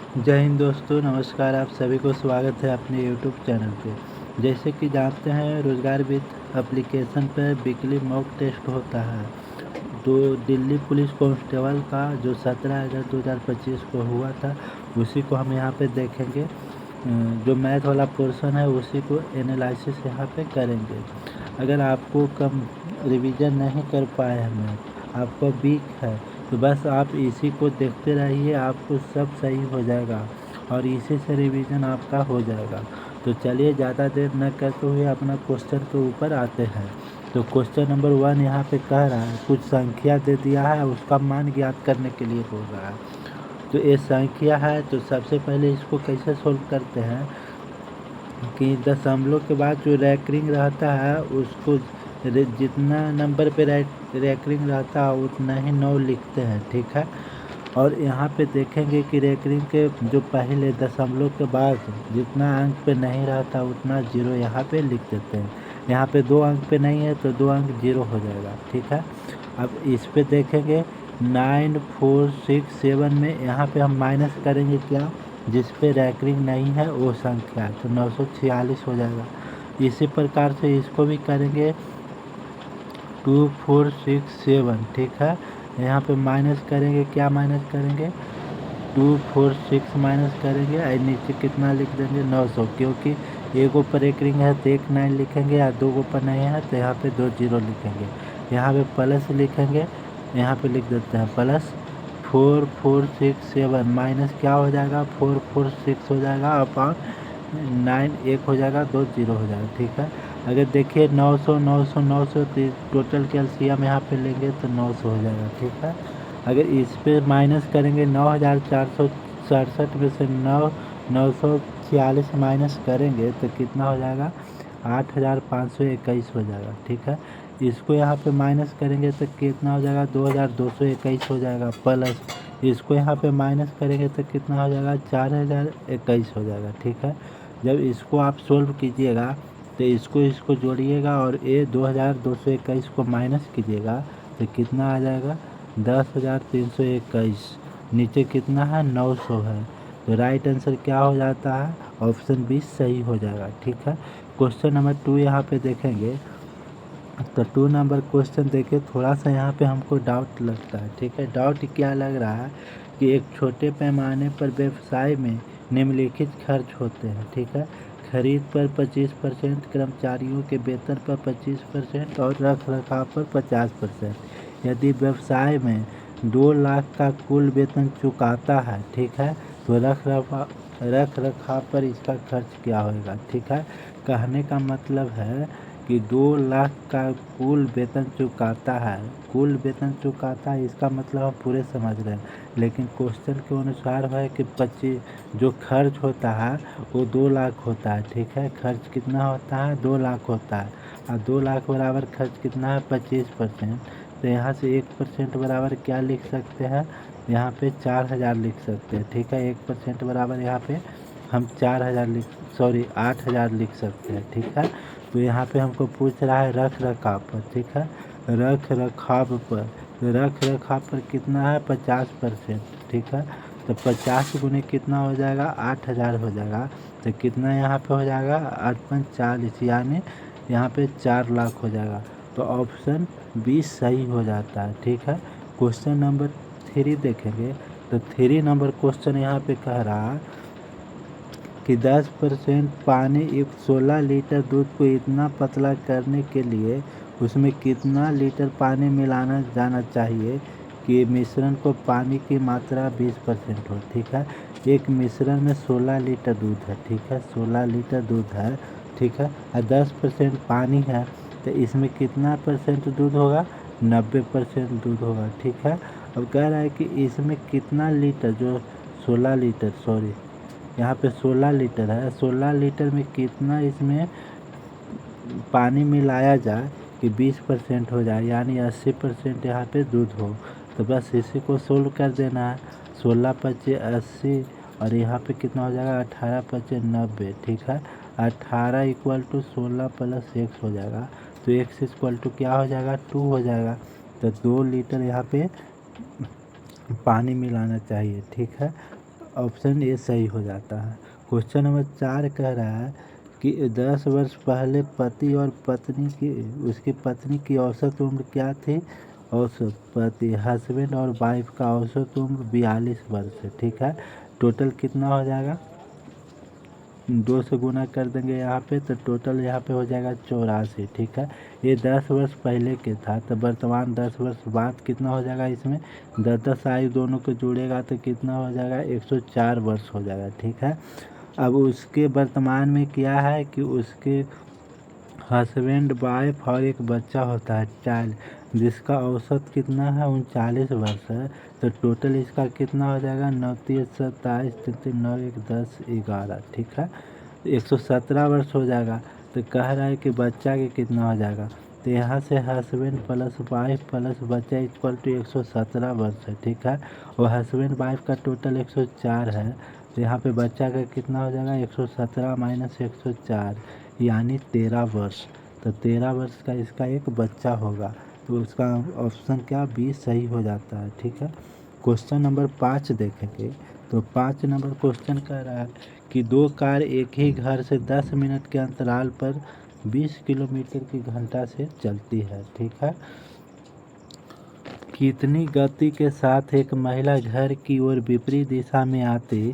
जय हिंद दोस्तों, नमस्कार। आप सभी को स्वागत है अपने यूट्यूब चैनल पे। जैसे कि जानते हैं, रोजगार विद एप्लीकेशन पर वीकली मॉक टेस्ट होता है। तो दिल्ली पुलिस कांस्टेबल का जो 17 अगस्त 2025 को हुआ था, उसी को हम यहाँ पे देखेंगे। जो मैथ वाला पोर्शन है उसी को एनालिसिस यहाँ पे करेंगे। अगर आपको कम रिवीजन नहीं कर पाए हैं मैथ, आपका वीक है, तो बस आप इसी को देखते रहिए, आपको सब सही हो जाएगा और इसी से रिवीजन आपका हो जाएगा। तो चलिए ज़्यादा देर न करते हुए अपना क्वेश्चन के ऊपर आते हैं। तो क्वेश्चन नंबर 1 यहाँ पे कह रहा है, कुछ संख्या दे दिया है, उसका मान ज्ञात करने के लिए बोल रहा है। तो ये संख्या है, तो सबसे पहले इसको कैसे सोल्व करते हैं कि दशमलव के बाद जो रैंकिंग रहता है उसको जितना नंबर पे रैंकिंग रहता है उतना ही 9 लिखते हैं, ठीक है। और यहाँ पे देखेंगे कि रैंकिंग के जो पहले दशमलव के बाद जितना अंक पे नहीं रहता उतना 0 यहाँ पे लिख देते हैं। यहाँ पे 2 अंक पे नहीं है तो 2 अंक 0 हो जाएगा, ठीक है। अब इस पे देखेंगे 9 4 6 7 में यहाँ पे हम माइनस करेंगे क्या, जिस पे रैंकिंग नहीं है वो संख्या, तो 946 हो जाएगा। इसी प्रकार से इसको भी करेंगे 2 4 6 7, ठीक है। यहाँ पे माइनस करेंगे, क्या माइनस करेंगे, 2 4 6 माइनस करेंगे और नीचे कितना लिख देंगे 900, क्योंकि एक ऊपर एक रिंग है तो एक 9 लिखेंगे, या दो ऊपर नहीं है तो यहाँ पे 2 0 लिखेंगे। यहाँ पे प्लस लिखेंगे, यहाँ पे लिख देते हैं प्लस 4 4 6 7 माइनस क्या हो जाएगा 4 4 6 हो जाएगा अपॉन 9 एक हो जाएगा, 2 0 हो जाएगा, ठीक है। अगर देखिए 900 900 900 टोटल कैल्शियम यहाँ पे लेंगे तो 900 हो जाएगा, ठीक है। अगर इस पे माइनस करेंगे 9467 में से 946 माइनस करेंगे तो कितना हो जाएगा 8521 हो जाएगा, ठीक है। इसको यहाँ पे माइनस करेंगे तो कितना हो जाएगा 2221 हो जाएगा, प्लस इसको यहाँ पे माइनस करेंगे तो कितना हो जाएगा 4021 हो जाएगा, ठीक है। जब इसको आप सोल्व कीजिएगा तो इसको जोड़िएगा और ये 2221 को माइनस कीजिएगा तो कितना आ जाएगा 10,321। नीचे कितना है 900 है, तो राइट आंसर क्या हो जाता है, ऑप्शन बी सही हो जाएगा, ठीक है। क्वेश्चन नंबर 2 यहाँ पे देखेंगे, तो 2 नंबर क्वेश्चन देखिए, थोड़ा सा यहाँ पे हमको डाउट लगता है, ठीक है। डाउट क्या लग रहा है कि एक छोटे पैमाने पर व्यवसाय में निम्नलिखित खर्च होते हैं, ठीक है। खरीद पर 25%, कर्मचारियों के वेतन पर 25% और रख रखाव पर 50%। यदि व्यवसाय में 2 लाख का कुल वेतन चुकाता है, ठीक है, तो रख रखाव पर इसका खर्च क्या होगा, ठीक है। कहने का मतलब है कि 2 लाख का कुल वेतन चुकाता है, कुल वेतन चुकाता है, इसका मतलब हम पूरे समझ रहे हैं, लेकिन क्वेश्चन के अनुसार है कि 25 जो खर्च होता है वो 2 लाख होता है, ठीक है। खर्च कितना होता है 2 लाख होता है, और 2 लाख बराबर खर्च कितना है 25%। तो यहाँ से 1% बराबर क्या लिख सकते हैं, यहाँ पे 4000 लिख सकते हैं, ठीक है। 1% बराबर यहाँ पे हम 8000 लिख सकते हैं, ठीक है। तो यहाँ पे हमको पूछ रहा है रख रखाव पर, ठीक है, रख रखाव पर। तो रख रखाव पर कितना है 50%, ठीक है। तो 50 गुने कितना हो जाएगा 8000 हो जाएगा, तो कितना यहाँ पे हो जाएगा 8×5 = 40, यानी यहाँ पे 4 लाख हो जाएगा। तो ऑप्शन बी सही हो जाता है, ठीक है। क्वेश्चन नंबर 3 देखेंगे, तो 3 नंबर क्वेश्चन यहाँ पे कह रहा है कि 10% पानी युक्त 16 लीटर दूध को इतना पतला करने के लिए उसमें कितना लीटर पानी मिलाना जाना चाहिए कि मिश्रण को पानी की मात्रा 20% हो, ठीक है। एक मिश्रण में 16 लीटर दूध है, ठीक है, 16 लीटर दूध है, ठीक है, और 10% पानी है, तो इसमें कितना परसेंट दूध होगा 90% दूध होगा, ठीक है। अब कह रहा है कि इसमें कितना लीटर, जो 16 लीटर, सॉरी यहाँ पे 16 लीटर है, 16 लीटर में कितना इसमें पानी मिलाया जाए कि 20% हो जाए, यानी 80% यहाँ पे दूध हो। तो बस इसी को सोल्व कर देना है, 16×5 = 80, और यहाँ पे कितना हो जाएगा 18×5 = 90, ठीक है। 18 = 16 + x हो जाएगा, तो x = क्या हो जाएगा 2 हो जाएगा। तो 2 लीटर यहाँ पे पानी मिलाना चाहिए, ठीक है। ऑप्शन ए सही हो जाता है। क्वेश्चन नंबर 4 कह रहा है कि 10 वर्ष पहले पति और उसकी पत्नी की औसत उम्र क्या थी। औसत पति हस्बैंड और वाइफ का औसत उम्र 42 वर्ष है। ठीक है, टोटल कितना हो जाएगा, 2 से गुना कर देंगे यहाँ पे, तो टोटल यहाँ पे हो जाएगा 84। ठीक है, ये 10 वर्ष पहले के था, तो वर्तमान 10 वर्ष बाद कितना हो जाएगा, इसमें 10 आयु दोनों को जोड़ेगा तो कितना हो जाएगा, 104 वर्ष हो जाएगा। ठीक है, अब उसके वर्तमान में क्या है कि उसके हस्बैंड वाइफ और एक बच्चा होता है चाइल्ड, जिसका औसत कितना है, 39 वर्ष है। तो टोटल इसका कितना हो जाएगा, 9 3 27 3 9 1 10 11। ठीक है, 117 वर्ष हो जाएगा। तो कह रहा है कि बच्चा के कितना हो जाएगा, तो यहाँ से हस्बैंड प्लस वाइफ प्लस बच्चा इक्वल टू 117 वर्ष है। ठीक है, और हस्बैंड वाइफ का टोटल 104 है, तो यहाँ पे बच्चा का कितना हो जाएगा, 117 माइनस 104 यानी 13 वर्ष। तो 13 वर्ष का इसका एक बच्चा होगा, तो उसका ऑप्शन क्या, बी सही हो जाता है। ठीक है, क्वेश्चन नंबर 5 देखेंगे। तो 5 नंबर क्वेश्चन कह रहा है कि 2 कार एक ही घर से 10 मिनट के अंतराल पर 20 किलोमीटर की घंटा से चलती है। ठीक है, कितनी गति के साथ एक महिला घर की ओर विपरीत दिशा में आती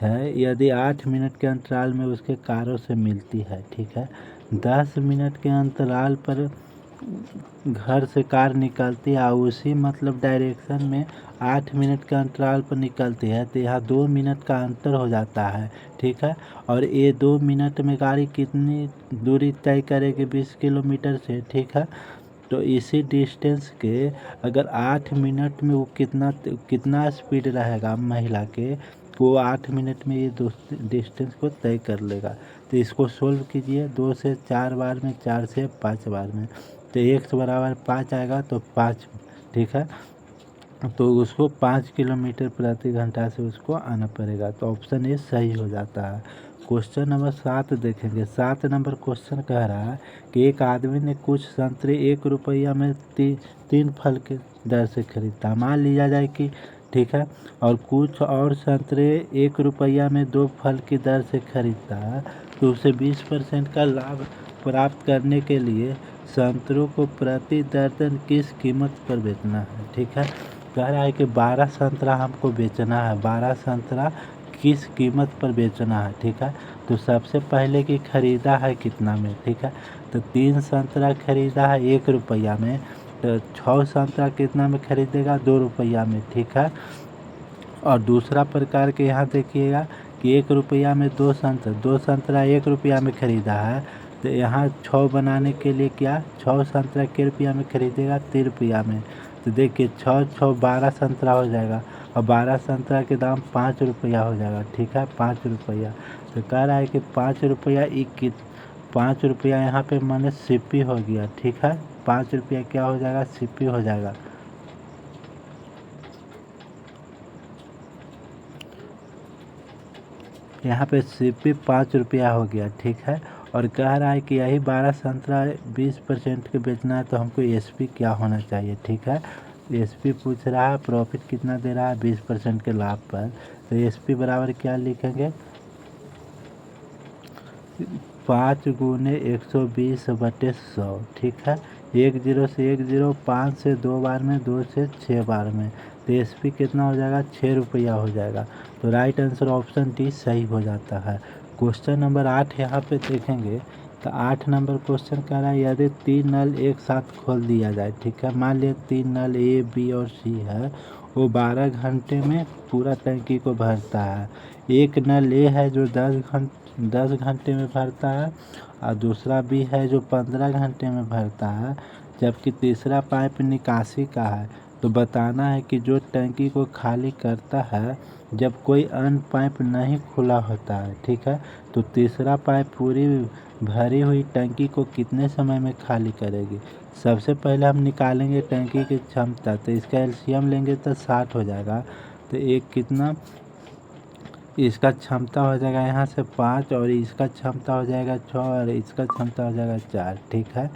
है यदि 8 मिनट के अंतराल में उसके कारों से मिलती है। ठीक है, 10 मिनट के अंतराल पर घर से कार निकलती है, उसी मतलब डायरेक्शन में 8 मिनट के अंतराल पर निकलती है, तो यहाँ 2 मिनट का अंतर हो जाता है। ठीक है, और ये 2 मिनट में गाड़ी कितनी दूरी तय करेगी, 20 किलोमीटर से। ठीक है, तो इसी डिस्टेंस के अगर 8 मिनट में वो कितना स्पीड रहेगा महिला के, वो 8 मिनट में ये डिस्टेंस को तय कर लेगा। तो इसको सोल्व कीजिए, 2 से 4 बार में, 4 से 5 बार में, तो x बराबर 5 आएगा, तो 5। ठीक है, तो उसको 5 किलोमीटर प्रति घंटा से उसको आना पड़ेगा, तो ऑप्शन ए सही हो जाता है। क्वेश्चन नंबर 7 देखेंगे। 7 नंबर क्वेश्चन कह रहा है कि एक आदमी ने कुछ संतरे 1 रुपया में 3 फल के दर से खरीदा, मान लिया जाए कि, ठीक है, और कुछ और संतरे 1 रुपया में 2 फल की दर से खरीदता है, तो उसे 20% का लाभ प्राप्त करने के लिए संतरों को प्रति दर्जन किस कीमत पर बेचना है। ठीक है, कह रहा है कि 12 संतरा हमको बेचना है, 12 संतरा किस कीमत पर बेचना है। ठीक है, तो सबसे पहले कि खरीदा है कितना में। ठीक है, तो 3 संतरा खरीदा है 1 रुपया में, तो 6 संतरा कितना में खरीदेगा, 2 रुपया में। ठीक है, और दूसरा प्रकार के यहाँ देखिएगा कि 1 रुपया में 2 संतरा 1 रुपया में खरीदा है, तो यहाँ 6 बनाने के लिए क्या, 6 संतरा के रुपया में खरीदेगा, 3 रुपया में। तो देखिए 6 6 12 संतरा हो जाएगा, और 12 संतरा के दाम 5 रुपया हो जाएगा। ठीक है, 5 रुपया। तो कह रहा है कि 5 रुपया 5 रुपया यहाँ पे माने सिप्पी हो गया। ठीक है, 5 रुपया क्या हो जाएगा, सिप्पी हो जाएगा। यहाँ पे सिप्पी 5 रुपया हो गया। ठीक है, और कह रहा है कि यही 12 संतरा 20% के बेचना है, तो हमको एसपी क्या होना चाहिए। ठीक है, एसपी पूछ रहा है, प्रॉफिट कितना दे रहा है, 20% के लाभ पर, तो एसपी बराबर क्या लिखेंगे, 5 गुने 120/100। ठीक है, 1 0 से 1 0, 5 से 2 बार में, 2 से 6 बार में, तो एसपी कितना हो जाएगा, 6 रुपया हो जाएगा। तो राइट आंसर ऑप्शन डी सही हो जाता है। क्वेश्चन नंबर 8 यहाँ पे देखेंगे। तो 8 नंबर क्वेश्चन कह रहा है यदि 3 नल एक साथ खोल दिया जाए। ठीक है, मान लिया 3 नल ए बी और सी है, वो 12 घंटे में पूरा टंकी को भरता है। एक नल ए है जो 10 घंटे में भरता है, और दूसरा भी है जो 15 घंटे में भरता है, जबकि तीसरा पाइप निकासी का है। तो बताना है कि जो टंकी को खाली करता है जब कोई अन्य पाइप नहीं खुला होता है। ठीक है, तो तीसरा पाइप पूरी भरी हुई टंकी को कितने समय में खाली करेगी। सबसे पहले हम निकालेंगे टंकी की क्षमता, तो इसका एलसीएम लेंगे तो 60 हो जाएगा। तो एक कितना, इसका क्षमता हो जाएगा यहाँ से 5, और इसका क्षमता हो जाएगा 6, और इसका क्षमता हो जाएगा 4। ठीक है,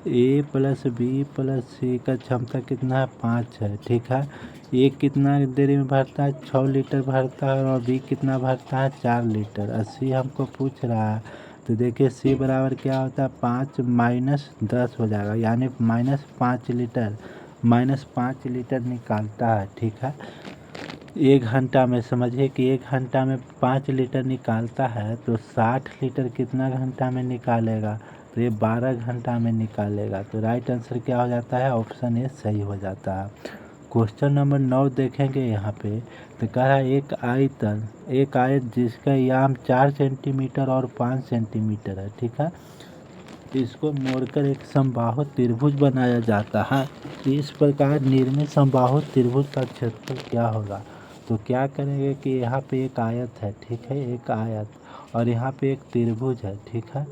ए प्लस बी प्लस सी का क्षमता कितना है 5 है, ठीक है। ए कितना देरी में भरता है 6 लीटर भरता है और बी कितना भरता है 4 लीटर। 80 हमको पूछ रहा है तो देखिए सी बराबर क्या होता है 5 माइनस 10 हो जाएगा, यानी -5 लीटर, -5 लीटर निकालता है, ठीक है। 1 घंटा में समझिए कि 1 घंटा में 5 लीटर निकालता है तो 60 लीटर कितना घंटा में निकालेगा, तो ये 12 घंटा में निकालेगा। तो राइट आंसर क्या हो जाता है, ऑप्शन ए सही हो जाता है। क्वेश्चन नंबर 9 देखेंगे यहाँ पे, तो कह रहा है एक आयत जिसका याम 4 सेंटीमीटर और 5 सेंटीमीटर है, ठीक है। इसको मोड़कर एक समबाहु त्रिभुज बनाया जाता है। इस प्रकार निर्मित समबाहु त्रिभुज का क्षेत्रफल क्या होगा। तो क्या करेंगे कि यहाँ पे एक आयत है, ठीक है, एक आयत, और यहाँ पे एक त्रिभुज है, ठीक है।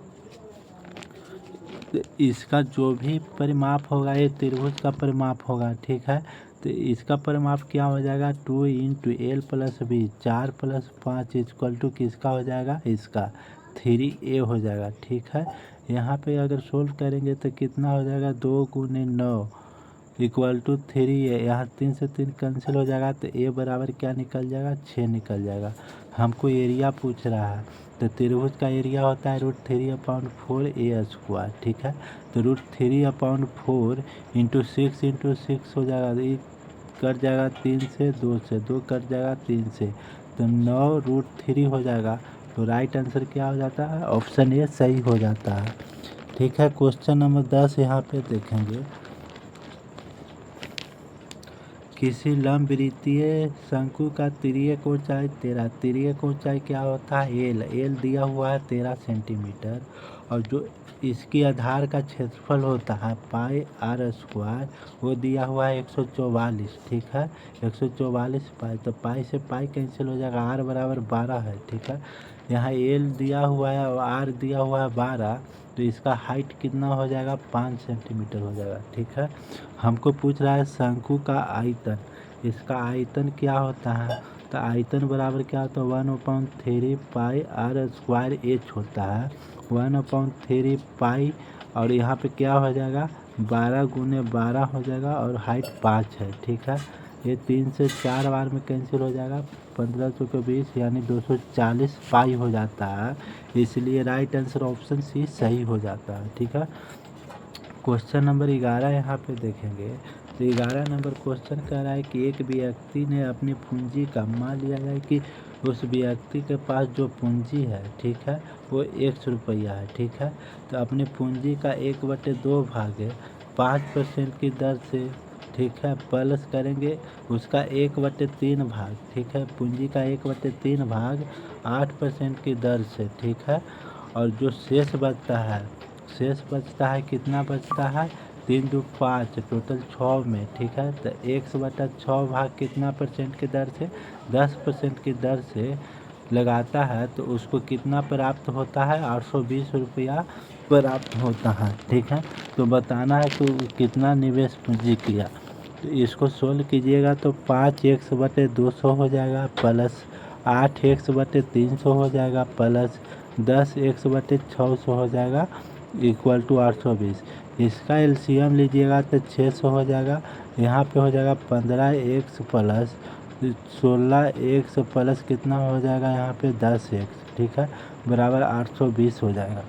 तो इसका जो भी परिमाप होगा ये त्रिभुज का परिमाप होगा, ठीक है। तो इसका परिमाप क्या हो जाएगा 2 into L plus B, 4 plus 5 equal to किसका हो जाएगा, इसका 3a हो जाएगा, ठीक है। यहाँ पे अगर सोल्व करेंगे तो कितना हो जाएगा 2 गुने 9 इक्वल टू 3a, यहाँ 3 से 3 कैंसिल हो जाएगा तो a बराबर क्या निकल जाएगा 6 निकल जाएगा। हमको एरिया पूछ रहा है तो त्रिभुज का एरिया होता है √3/4a², ठीक है। तो √3/4 इंटू 6 हो जाएगा, ये कट जाएगा 3 से 2 से 2 कट जाएगा 3 से, तो 9√3 हो जाएगा। तो राइट आंसर क्या हो जाता है, ऑप्शन ए सही हो जाता है, ठीक है। क्वेश्चन नंबर 10 यहाँ पे देखेंगे, किसी लंबवृत्तीय शंकु का तिर्यक ऊंचाई 13, तिर्यक ऊंचाई क्या होता है एल दिया हुआ है 13 सेंटीमीटर, और जो इसकी आधार का क्षेत्रफल होता है πr², वो दिया हुआ है 144, ठीक है, 144 पाई। तो पाई से पाई कैंसिल हो जाएगा, r बराबर 12 है, ठीक है। यहाँ एल दिया हुआ है और आर दिया हुआ है 12, तो इसका हाइट कितना हो जाएगा 5 सेंटीमीटर हो जाएगा, ठीक है। हमको पूछ रहा है शंकु का आयतन, इसका आयतन क्या होता है, तो आयतन बराबर क्या होता है 1/3 पाई r²h होता है, 1/3 पाई, और यहाँ पे क्या हो जाएगा 12 गुने 12 हो जाएगा, और हाइट 5 है, ठीक है। ये 3 से 4 बार में कैंसिल हो जाएगा, 15 चौके 20 यानी 240 पाई हो जाता है, इसलिए राइट आंसर ऑप्शन सी सही हो जाता है, ठीक है। क्वेश्चन नंबर 11 यहाँ पे देखेंगे, तो 11 नंबर क्वेश्चन कह रहा है कि एक व्यक्ति ने अपनी पूंजी का, मान लिया जाए कि उस व्यक्ति के पास जो पूंजी है, ठीक है, वो 100 रुपया है, ठीक है। तो अपनी पूंजी का 1/2 भाग 5% की दर से, ठीक है, प्लस करेंगे उसका 1/3 भाग, ठीक है, पूंजी का 1/3 भाग 8% की दर से, ठीक है। और जो शेष बचता है कितना बचता है 3 2 5 टोटल 6 में, ठीक है। तो 1/6 भाग कितना परसेंट की दर से 10% की दर से लगाता है, तो उसको कितना प्राप्त होता है 820 रुपया प्राप्त होता है, ठीक है। तो बताना है कि कितना निवेश पूंजी किया, तो इसको सोल्व कीजिएगा तो 5x/200 हो जाएगा, प्लस 8x/300 हो जाएगा, प्लस 10x/600 हो जाएगा, इक्वल टू 820। इसका एलसीएम लीजिएगा तो 600 हो जाएगा, यहाँ पे हो जाएगा 15x प्लस 16x प्लस कितना हो जाएगा यहाँ पे 10x, ठीक है, बराबर 820 हो जाएगा।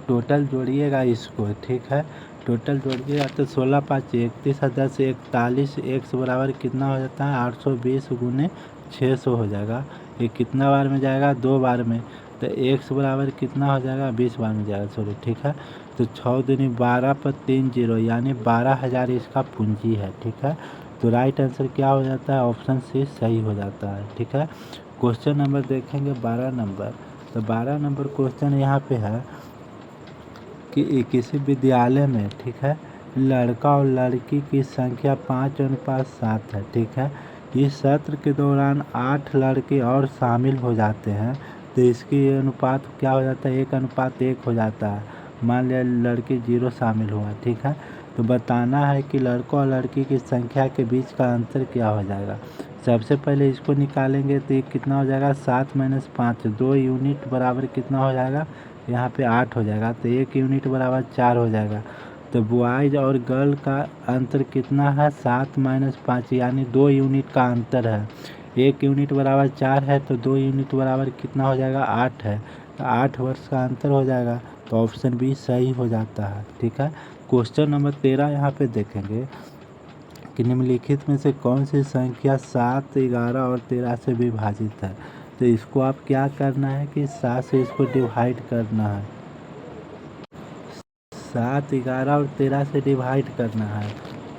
टोटल जोड़िएगा इसको, ठीक है, टोटल जोड़िएगा तो 16 5 31 10 41 x बराबर कितना हो जाता है 820 गुने 600 हो जाएगा। ये कितना बार में जाएगा 2 बार में, तो x बराबर कितना हो जाएगा 20 बार में जाएगा, सॉरी, ठीक है। तो 6 दूनी 12 पर 3 0 यानी 12,000 इसका पूंजी है, ठीक है। तो राइट आंसर क्या हो जाता है, ऑप्शन सी सही हो जाता है, ठीक है। क्वेश्चन नंबर देखेंगे 12 नंबर, तो 12 नंबर क्वेश्चन यहाँ पे है कि किसी विद्यालय में, ठीक है, लड़का और लड़की की संख्या 5:7 है, ठीक है। इस सत्र के दौरान 8 लड़के और शामिल हो जाते हैं, तो इसकी अनुपात क्या हो जाता है 1:1 हो जाता है। मान लिया लड़की 0 शामिल हुआ, ठीक है। तो बताना है कि लड़कों और लड़की की संख्या के बीच का अंतर क्या हो जाएगा। सबसे पहले इसको निकालेंगे तो ये कितना हो जाएगा 7 - 5, 2 यूनिट बराबर कितना हो जाएगा यहाँ पे 8 हो जाएगा, तो 1 यूनिट बराबर 4 हो जाएगा। तो बॉयज़ और गर्ल का अंतर कितना है, 7 - 5, यानी 2 यूनिट का अंतर है। 1 यूनिट बराबर 4 है, तो 2 यूनिट बराबर कितना हो जाएगा, 8 है। तो 8 वर्ष का अंतर हो जाएगा, तो ऑप्शन बी सही हो जाता है। ठीक है। क्वेश्चन नंबर 13 यहाँ पे देखेंगे कि निम्नलिखित में से कौन सी संख्या 7, 11 और 13 से विभाजित है। तो इसको आप क्या करना है कि 7 से इसको डिवाइड करना है, 7, 11 और 13 से डिवाइड करना है।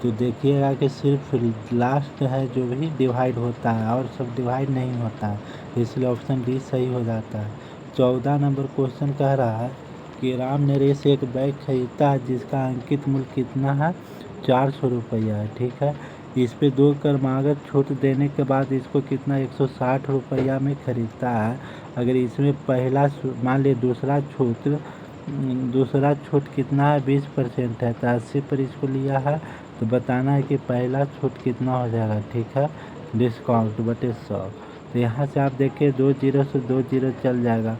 तो देखिएगा कि सिर्फ लास्ट है जो भी डिवाइड होता है और सब डिवाइड नहीं होता है, इसलिए ऑप्शन डी सही हो जाता है। 14 नंबर क्वेश्चन कह रहा है कि राम नरेश एक बैग खरीदता है जिसका अंकित मूल्य कितना है, 400 रुपया है। ठीक है। इस पे 2 क्रमागत छूट देने के बाद इसको कितना 160 रुपया में खरीदता है। अगर इसमें पहला मान ली दूसरा छूट कितना है, 20% है, तो 80 पर इसको लिया है, तो बताना है कि पहला छूट कितना हो जाएगा। ठीक है। डिस्काउंट बटे 100। तो यहाँ से आप देखिए 2 जीरो से 2 जीरो चल जाएगा,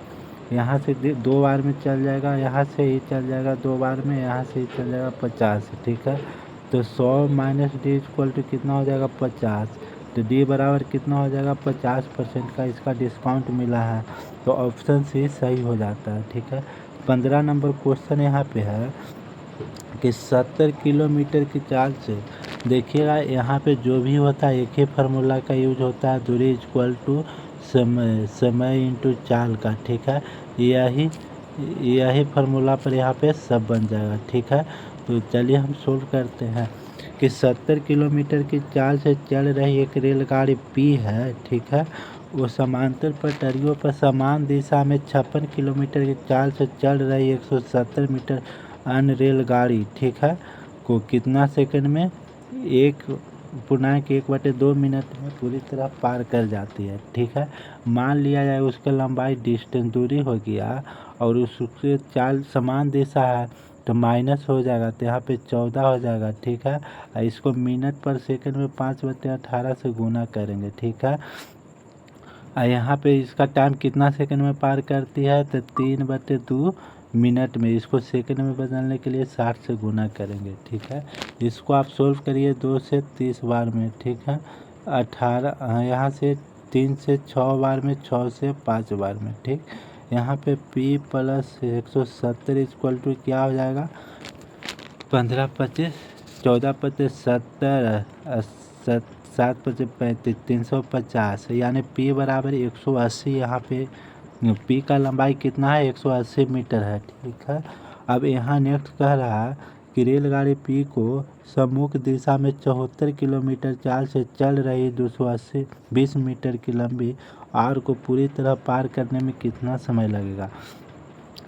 यहाँ से 2 बार में चल जाएगा, यहाँ से ही चल जाएगा 2 बार में, यहाँ से ही चल जाएगा 50। ठीक है। तो 100 माइनस डी इक्वल टू कितना हो जाएगा, 50। तो डी बराबर कितना हो जाएगा, 50% का इसका डिस्काउंट मिला है, तो ऑप्शन सी सही हो जाता है। ठीक है। 15 नंबर क्वेश्चन यहाँ पे है कि 70 किलोमीटर की चाल से, देखिएगा यहाँ पे जो भी होता है एक ही फार्मूला का यूज होता है, दूरी इक्वल टू समय इंटू चाल का। ठीक है। यही फार्मूला पर यहाँ पे सब बन जाएगा। ठीक है। तो चलिए हम सोल्व करते हैं कि 70 किलोमीटर की चाल से चल रही एक रेलगाड़ी पी है। ठीक है। वो समांतर पटरियों पर समान दिशा में 56 किलोमीटर की चाल से चल रही 170 मीटर अन्य रेलगाड़ी, ठीक है, को कितना सेकंड में, 1.1/2 मिनट में पूरी तरह पार कर जाती है। ठीक है। मान लिया जाए उसकी लंबाई डिस्टेंस दूरी हो गया और उससे चाल समान दिशा है, तो माइनस हो जाएगा, तो यहाँ पे 14 हो जाएगा। ठीक है। और इसको मिनट पर सेकंड में 5/18 से गुना करेंगे। ठीक है। यहाँ पे इसका टाइम कितना सेकंड में पार करती है, तो 3/2 मिनट में। इसको सेकंड में बदलने के लिए 60 से गुना करेंगे। ठीक है। इसको आप सोल्व करिए 2 से 30 बार में। ठीक है। 18 यहाँ से 3 से 6 बार में, 6 से 5 बार में। ठीक। यहाँ पे p + 170 इक्वल टू क्या हो जाएगा, 15 × 25 14 × 70 7 × 35 350, यानी p बराबर 180। यहाँ पे p का लंबाई कितना है, 180 मीटर है। ठीक है। अब यहाँ नेक्स्ट कह रहा है कि रेलगाड़ी p को सम्मुख दिशा में 74 किलोमीटर चाल से चल रही 20 मीटर की लंबी आर को पूरी तरह पार करने में कितना समय लगेगा।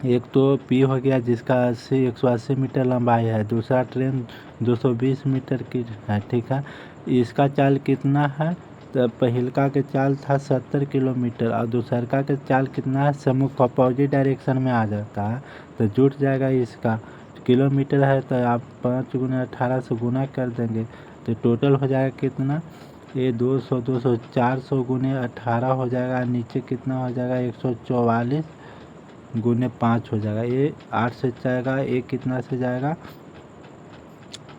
एक तो p हो गया जिसका 180 मीटर लंबाई है, दूसरा ट्रेन 220 मीटर की है। ठीक है। इसका चाल कितना है, तो पहिलका के चाल था 70 किलोमीटर और दूसरका के चाल कितना है, सम्मुख अपोजिट डायरेक्शन में आ जाता है, तो जुट जाएगा। इसका किलोमीटर है तो आप 5 × 18 से गुना कर देंगे, तो टोटल हो जाएगा कितना, ये 200 400 × 18 हो जाएगा। नीचे कितना हो जाएगा, 144 × 5 हो जाएगा। ये 8 से जाएगा, ये कितना से जाएगा,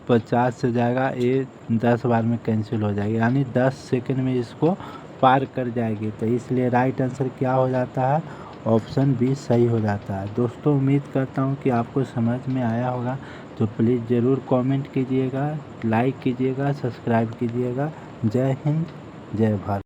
50 से जाएगा, ये 10 बार में कैंसिल हो जाएगी, यानी 10 सेकंड में इसको पार कर जाएगी। तो इसलिए राइट आंसर क्या हो जाता है, ऑप्शन बी सही हो जाता है। दोस्तों उम्मीद करता हूँ कि आपको समझ में आया होगा, तो प्लीज़ ज़रूर कमेंट कीजिएगा, लाइक कीजिएगा, सब्सक्राइब कीजिएगा। जय हिंद, जय भारत।